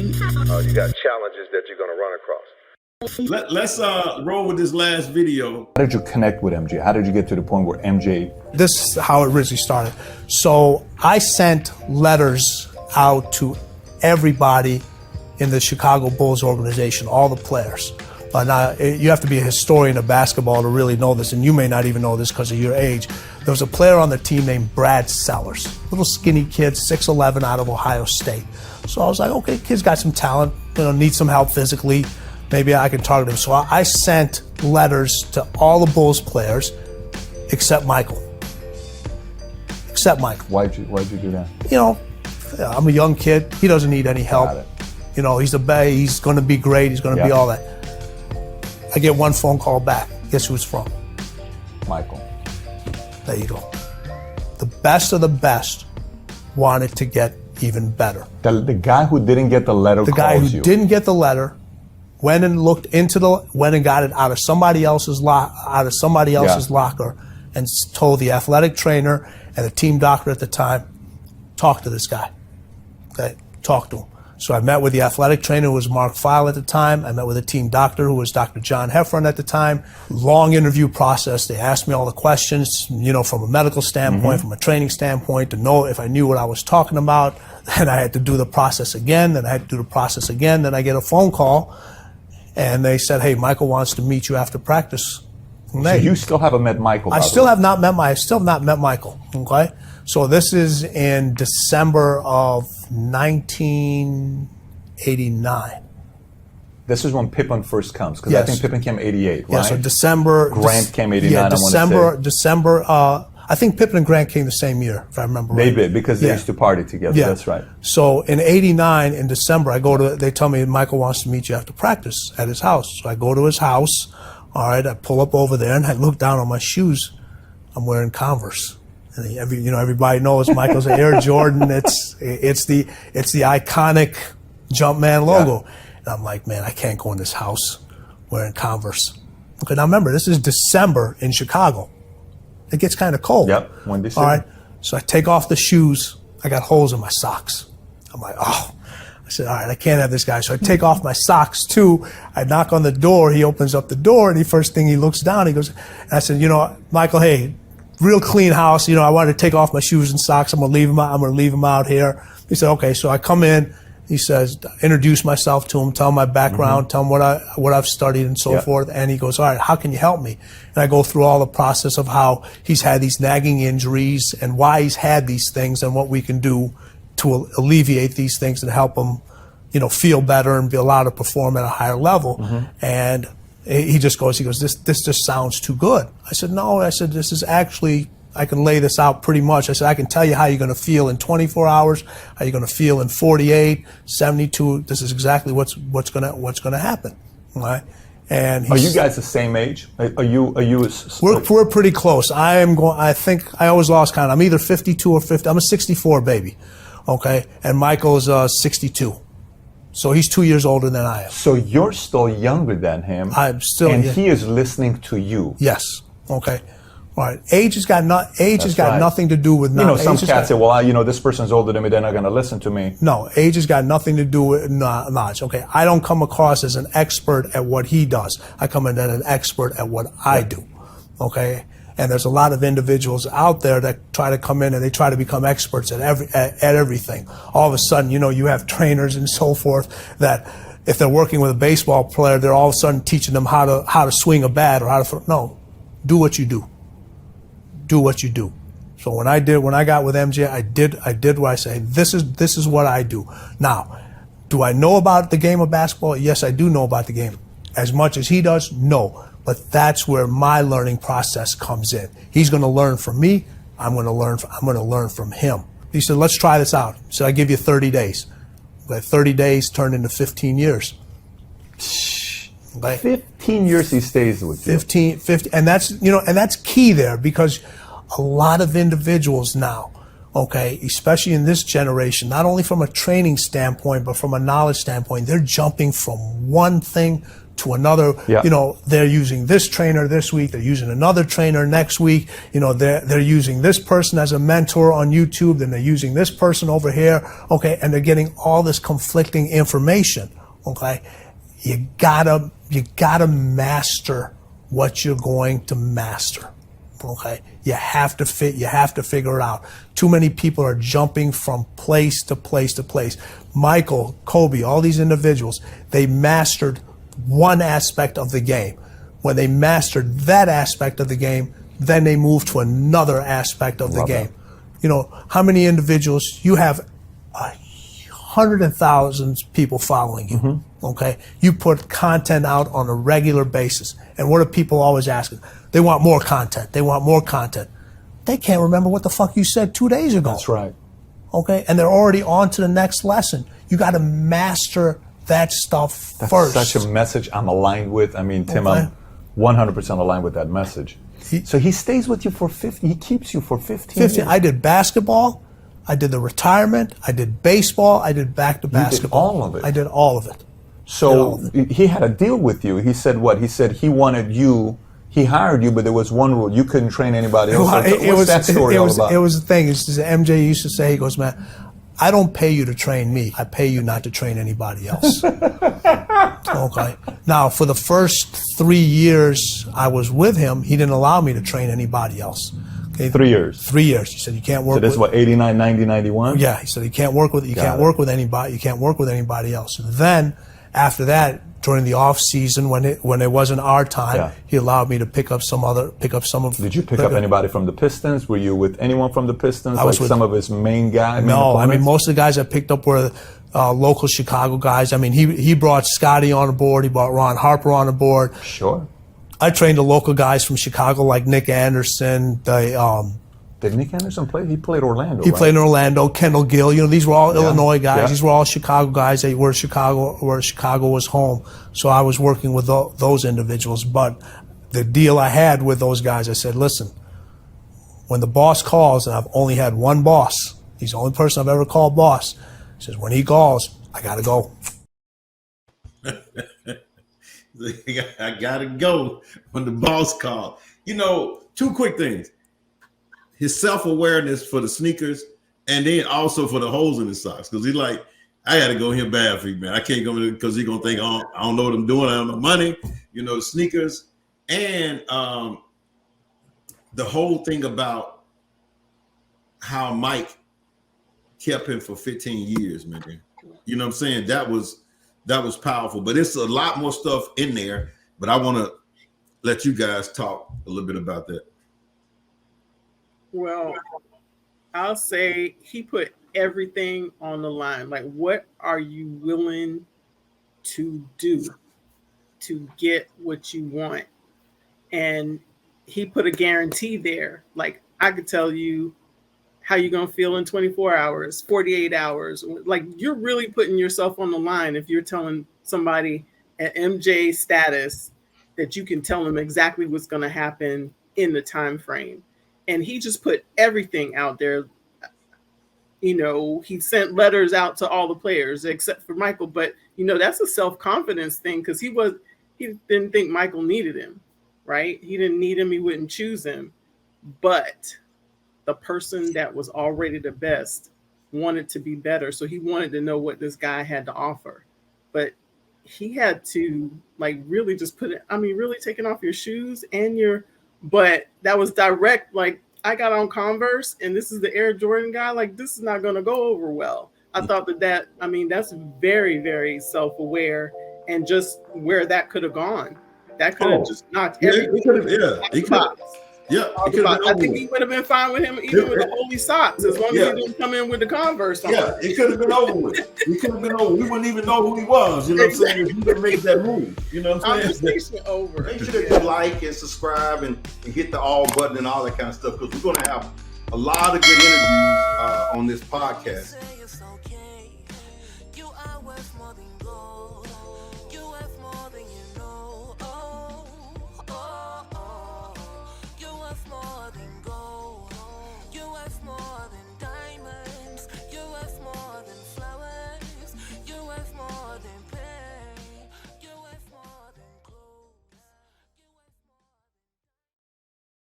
You got challenges that you're going to run across. Let's roll with this last video. How did you connect with MJ? How did you get to the point where MJ? This is how it originally started. So I sent letters out to everybody in the Chicago Bulls organization, all the players. Now, you have to be a historian of basketball to really know this, and you may not even know this because of your age. There was a player on the team named Brad Sellers, little skinny kid, 6'11", out of Ohio State. So I was like, okay, kid's got some talent, needs some help physically. Maybe I can target him. So I sent letters to all the Bulls players except Michael. Except Michael. Why'd you do that? I'm a young kid. He doesn't need any help. He's the best. He's going to be great. He's going to be all that. I get one phone call back. Guess who it's from? Michael. There you go. The best of the best wanted to get even better. The guy who didn't get the letter calls you. Didn't get the letter went and looked into went and got it out of somebody else's locker and told the athletic trainer and the team doctor at the time, talk to this guy. Okay, talk to him. So I met with the athletic trainer, who was Mark Feil at the time. I met with the team doctor, who was Dr. John Heffron at the time. Long interview process. They asked me all the questions, from a medical standpoint, from a training standpoint, to know if I knew what I was talking about. Then I had to do the process again. Then I had to do the process again. Then I get a phone call, and they said, "Hey, Michael wants to meet you after practice." So you still haven't met Michael? I still have not met Michael. Okay. So this is in December of 1989. This is when Pippen first comes, because I think Pippen came 88, right? Yeah, so December. Grant came 89, Yeah, December. I think Pippen and Grant came the same year, if I remember right. They did, because they used to party together. Yeah. That's right. So in 89, in December, they tell me Michael wants to meet you after practice at his house. So I go to his house. All right, I pull up over there, and I look down on my shoes. I'm wearing Converse. And everybody knows Michael's an Air Jordan. It's the iconic Jumpman logo. Yeah. And I'm like, man, I can't go in this house wearing Converse. Okay, now remember, this is December in Chicago. It gets kind of cold. Yep, Windy City. All right, so I take off the shoes. I got holes in my socks. I'm like, oh. I said, all right, I can't have this guy. So I take off my socks too. I knock on the door. He opens up the door, and the first thing he looks down, he goes, and I said, Michael, hey, real clean house. I wanted to take off my shoes and socks. I'm gonna leave them out here. He said, okay. So I come in. He says, introduce myself to him, tell him my background, tell him what I've studied and so forth. And he goes, all right, how can you help me? And I go through all the process of how he's had these nagging injuries and why he's had these things and what we can do to alleviate these things and help him, feel better and be allowed to perform at a higher level. And he goes, this just sounds too good. I said, no. I said, this is actually, I can lay this out pretty much. I said, I can tell you how you're going to feel in 24 hours, how you're going to feel in 48, 72. This is exactly what's going to happen. All right. And are you guys the same age? Are you? We're pretty close. I think I always lost count. I'm either 52 or 50. I'm a 64 baby. Okay. And Michael's 62. So he's 2 years older than I am. So you're still younger than him. I'm still. And he is listening to you. Yes. Okay. All right. Age has got nothing to do with. Some cats say, well, this person's older than me, they're not going to listen to me. No, age has got nothing to do with knowledge. Okay. I don't come across as an expert at what he does. I come in as an expert at what I do. Okay. And there's a lot of individuals out there that try to come in and they try to become experts at everything. All of a sudden, you have trainers and so forth that if they're working with a baseball player, they're all of a sudden teaching them how to swing a bat or how to no, do what you do. Do what you do. So when I got with MJ, I did what I say. This is what I do. Now, do I know about the game of basketball? Yes, I do know about the game. As much as he does? No. But that's where my learning process comes in. He's going to learn from me. I'm going to learn from him. He said, let's try this out. He said, I give you 30 days. But 30 days turned into 15 years. Okay. 15 years he stays with you. 15, and that's key there, because a lot of individuals now, okay, especially in this generation, not only from a training standpoint, but from a knowledge standpoint, they're jumping from one thing to another. Yeah. You know, they're using this trainer this week, they're using another trainer next week. You know, they're using this person as a mentor on YouTube, then they're using this person over here. Okay, and they're getting all this conflicting information. Okay, you gotta master what you're going to master. Okay, you have to figure it out. Too many people are jumping from place to place to place. Michael, Kobe, all these individuals, they mastered one aspect of the game. When they mastered that aspect of the game, then they moved to another aspect of the game. You know, how many individuals, you have hundreds of thousands of people following you, okay? You put content out on a regular basis. And what are people always asking? They want more content. They want more content. They can't remember what the fuck you said 2 days ago. That's right. Okay? And they're already on to the next lesson. You got to master that stuff first. That's such a message I'm aligned with. I mean, Tim, Okay. I'm 100% aligned with that message. So he stays with you for 50, he keeps you for 15 years. I did basketball. I did the retirement. I did baseball. I did back to basketball. all of it? I did all of it. So he had a deal with you. He said what? He said he wanted you, he hired you, but there was one rule. You couldn't train anybody else. Well, What's that story all about? It was the thing. It's just, MJ used to say, he goes, man, I don't pay you to train me. I pay you not to train anybody else. Okay. Now, for the first 3 years I was with him, he didn't allow me to train anybody else. Okay. 3 years. 3 years. He said, you can't work So this with... is what, 89, 90, 91? Yeah, he said you can't work with Got it. with anybody. You can't work with anybody else. And then after that, during the off season, when it wasn't our time, Yeah. he allowed me to pick up some of. Did you pick up anybody from the Pistons? Were you with anyone from the Pistons? I was like with- some of his main guys? No, I mean most of the guys I picked up were local Chicago guys. I mean he brought Scotty on board. He brought Ron Harper on board. Sure. I trained the local guys from Chicago like Nick Anderson. Did Nick Anderson play? He played Orlando, He right? played in Orlando. Kendall Gill. You know, these were all Illinois guys. Yeah. These were all Chicago guys. They were where Chicago was home. So I was working with those individuals. But the deal I had with those guys, I said, listen, when the boss calls, and I've only had one boss, he's the only person I've ever called boss. He says, when he calls, I got to go. I gotta go when the boss called. You know, two quick things. His self-awareness for the sneakers, and then also for the holes in his socks. Because he's like, I got to go here bad for you, man. I can't go in because he's going to think, oh, I don't know what I'm doing. I don't know money, you know, the sneakers. And the whole thing about how Mike kept him for 15 years, man. You know what I'm saying? That was powerful. But it's a lot more stuff in there. But I want to let you guys talk a little bit about that. Well, I'll say he put everything on the line. Like, what are you willing to do to get what you want? And he put a guarantee there. Like, I could tell you how you're going to feel in 24 hours, 48 hours. Like, you're really putting yourself on the line if you're telling somebody at MJ status that you can tell them exactly what's going to happen in the time frame. And he just put everything out there. You know, he sent letters out to all the players except for Michael. But, you know, that's a self-confidence thing because he didn't think Michael needed him, right? He didn't need him. He wouldn't choose him. But the person that was already the best wanted to be better. So he wanted to know what this guy had to offer. But he had to, like, really just put it, I mean, really taking off your shoes and but that was direct. Like, I got on Converse and this is the Air Jordan guy. Like, this is not going to go over well. I thought that's very, very self-aware and just where that could have gone. That could have just knocked everything. I think he would have been fine with him even with the holy socks as long as he didn't come in with the Converse on. Yeah, it could have been over with. It could have been over. We wouldn't even know who he was. You know what I'm saying? If he didn't make that move. You know what I'm saying? Conversation over. Make sure that you like and subscribe and hit the all button and all that kind of stuff because we're going to have a lot of good interviews on this podcast. More